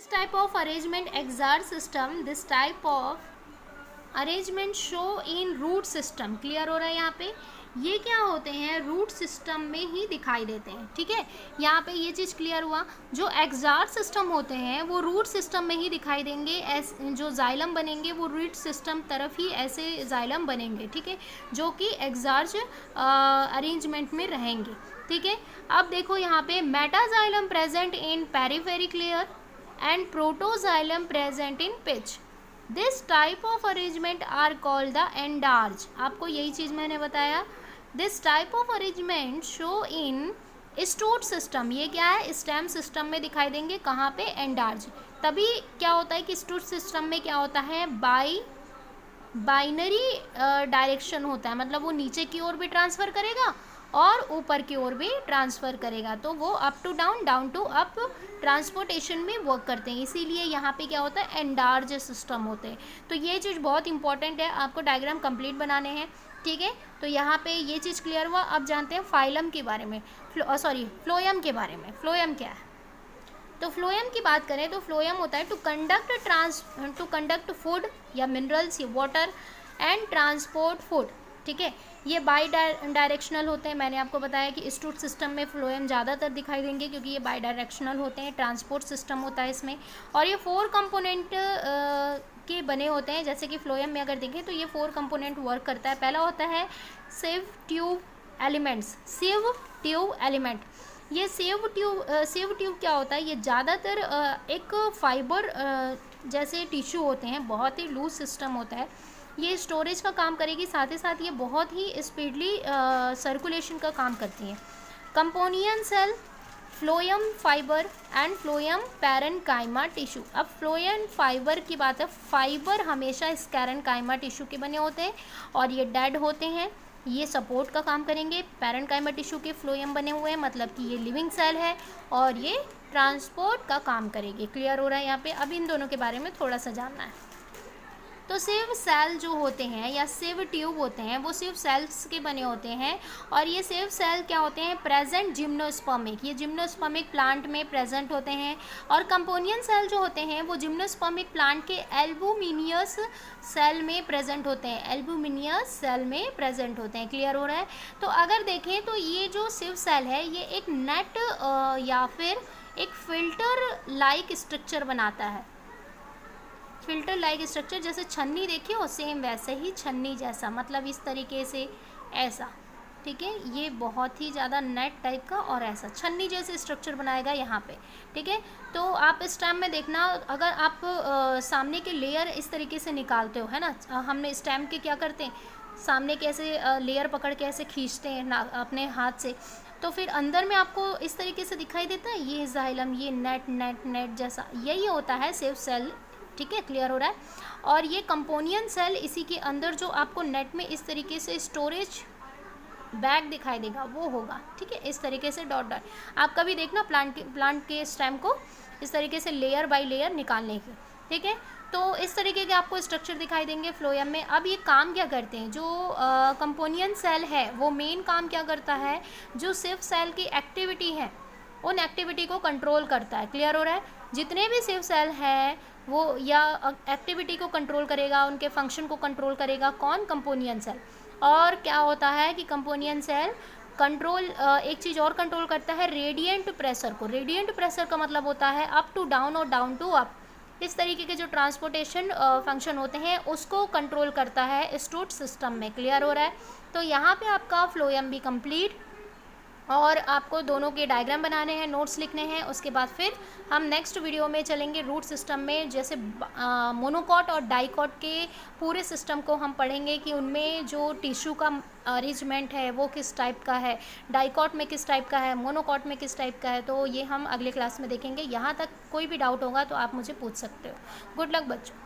This type of arrangement exert system, this type of arrangement show in root system. Clear हो रहा है यहाँ पे? ये क्या होते हैं, रूट सिस्टम में ही दिखाई देते हैं. ठीक है, यहाँ पे ये चीज़ क्लियर हुआ. जो एक्सार्ट सिस्टम होते हैं वो रूट सिस्टम में ही दिखाई देंगे. जो जाइलम बनेंगे वो रूट सिस्टम तरफ ही ऐसे जाइलम बनेंगे. ठीक है, जो कि एक्सार्ट अरेंजमेंट में रहेंगे. ठीक है, अब देखो यहाँ पे metaxylem present in peripheric layer and protoxylem present in pith. This type of arrangement are called the endarch. आपको यही चीज़ मैंने बताया. This type of arrangement show in स्टूट सिस्टम. ये क्या है, स्टेम सिस्टम में दिखाई देंगे. कहाँ पे, एंडार्ज. तभी क्या होता है कि स्टूट सिस्टम में क्या होता है, बाइनरी डायरेक्शन होता है. मतलब वो नीचे की ओर भी ट्रांसफ़र करेगा और ऊपर की ओर भी ट्रांसफ़र करेगा. तो वो up to down, down to up transportation में वर्क करते हैं. इसीलिए यहाँ पे क्या होता है, एंडार्ज सिस्टम होते हैं. तो ये चीज़ बहुत इंपॉर्टेंट है, आपको डायग्राम कंप्लीट बनाने हैं. ठीक है, तो यहाँ पे ये चीज़ क्लियर हुआ. अब जानते हैं फाइलम के बारे में, फ्लोएम के बारे में. फ्लोएम क्या है? तो फ्लोएम की बात करें तो फ्लोएम होता है टू कंडक्ट फूड या मिनरल्स या वाटर एंड ट्रांसपोर्ट फूड. ठीक है, ये बाई डायरेक्शनल होते हैं. मैंने आपको बताया कि स्टूट सिस्टम में फ्लोएम ज़्यादातर दिखाई देंगे क्योंकि ये बाई डायरेक्शनल होते हैं. ट्रांसपोर्ट सिस्टम होता है इसमें, और ये 4 कंपोनेंट के बने होते हैं. जैसे कि फ्लोएम में अगर देखें तो ये 4 कंपोनेंट वर्क करता है. पहला होता है सिव ट्यूब एलिमेंट्स. सिव ट्यूब एलिमेंट, ये सिव ट्यूब क्या होता है, ये ज़्यादातर एक फाइबर जैसे टिश्यू होते हैं. बहुत ही लूज सिस्टम होता है. ये स्टोरेज का काम करेगी, साथ ही साथ ये बहुत ही स्पीडली सर्कुलेशन का काम करती हैं. Companion cell, phloem fibre and phloem parenchyma tissue. अब फ्लोएम फाइबर की बात है, फाइबर हमेशा पैरेन्काइमा टिश्यू के बने होते हैं और ये डेड होते हैं. ये सपोर्ट का काम करेंगे. पैरेन्काइमा टिश्यू के फ्लोएम बने हुए हैं, मतलब कि ये लिविंग सेल है और ये ट्रांसपोर्ट का काम करेगी. क्लियर हो रहा है यहाँ पे? अब इन दोनों के बारे में थोड़ा सा जानना है. तो सिव सेल जो होते हैं या सिव ट्यूब होते हैं वो सिव सेल्स के बने होते हैं. और ये सिव सेल क्या होते हैं, प्रेजेंट जिम्नोस्पर्मिक. ये जिम्नोस्पर्मिक प्लांट में प्रेजेंट होते हैं. और कंपोनियन सेल जो होते हैं वो जिम्नोस्पर्मिक प्लांट के एल्बुमिनियस सेल में प्रेजेंट होते हैं. एल्बुमिनियस सेल में प्रेजेंट होते हैं. क्लियर हो रहा है? तो अगर देखें तो ये जो सिव सेल है ये एक नेट या फिर एक फिल्टर लाइक स्ट्रक्चर बनाता है. फिल्टर लाइक स्ट्रक्चर, जैसे छन्नी देखी हो, सेम वैसे ही छन्नी जैसा, मतलब इस तरीके से ऐसा. ठीक है, ये बहुत ही ज़्यादा नेट टाइप का और ऐसा छन्नी जैसे स्ट्रक्चर बनाएगा यहाँ पे. ठीक है, तो आप स्टेम में देखना, अगर आप सामने के लेयर इस तरीके से निकालते हो, है ना, हमने स्टेम के क्या करते हैं, सामने के ऐसे लेयर पकड़ के ऐसे खींचते हैं अपने हाथ से, तो फिर अंदर में आपको इस तरीके से दिखाई देता है ये जाइलम, ये नेट नेट नेट जैसा, यही होता है सिव सेल. ठीक है, क्लियर हो रहा है? और ये कंपोनियन सेल, इसी के अंदर जो आपको नेट में इस तरीके से स्टोरेज बैग दिखाई देगा वो होगा. ठीक है, इस तरीके से डॉट डॉट. आप कभी देखना प्लांट के स्टेम को इस तरीके से लेयर बाय लेयर निकालने की. ठीक है, तो इस तरीके के आपको स्ट्रक्चर दिखाई देंगे फ्लोएम में. अब ये काम क्या करते हैं, जो कंपोनियन सेल है वो मेन काम क्या करता है, जो सिव सेल की एक्टिविटी है उन एक्टिविटी को कंट्रोल करता है. क्लियर हो रहा है? जितने भी सिव सेल हैं वो या एक्टिविटी को कंट्रोल करेगा, उनके फंक्शन को कंट्रोल करेगा कौन, कंपोनियन सेल. और क्या होता है कि कंपोनियन सेल कंट्रोल एक चीज़ और कंट्रोल करता है, रेडिएंट प्रेशर को. रेडिएंट प्रेशर का मतलब होता है अप टू डाउन और डाउन टू अप. इस तरीके के जो ट्रांसपोर्टेशन फंक्शन होते हैं उसको कंट्रोल करता है स्टूट सिस्टम में. क्लियर हो रहा है? तो यहाँ पे आपका फ्लोएम भी कंप्लीट, और आपको दोनों के डायग्राम बनाने हैं, नोट्स लिखने हैं. उसके बाद फिर हम नेक्स्ट वीडियो में चलेंगे रूट सिस्टम में, जैसे मोनोकॉट और डाइकॉट के पूरे सिस्टम को हम पढ़ेंगे कि उनमें जो टिश्यू का अरेंजमेंट है वो किस टाइप का है, डाइकॉट में किस टाइप का है, मोनोकॉट में किस टाइप का है. तो ये हम अगले क्लास में देखेंगे. यहाँ तक कोई भी डाउट होगा तो आप मुझे पूछ सकते हो. गुड लक बच्चों.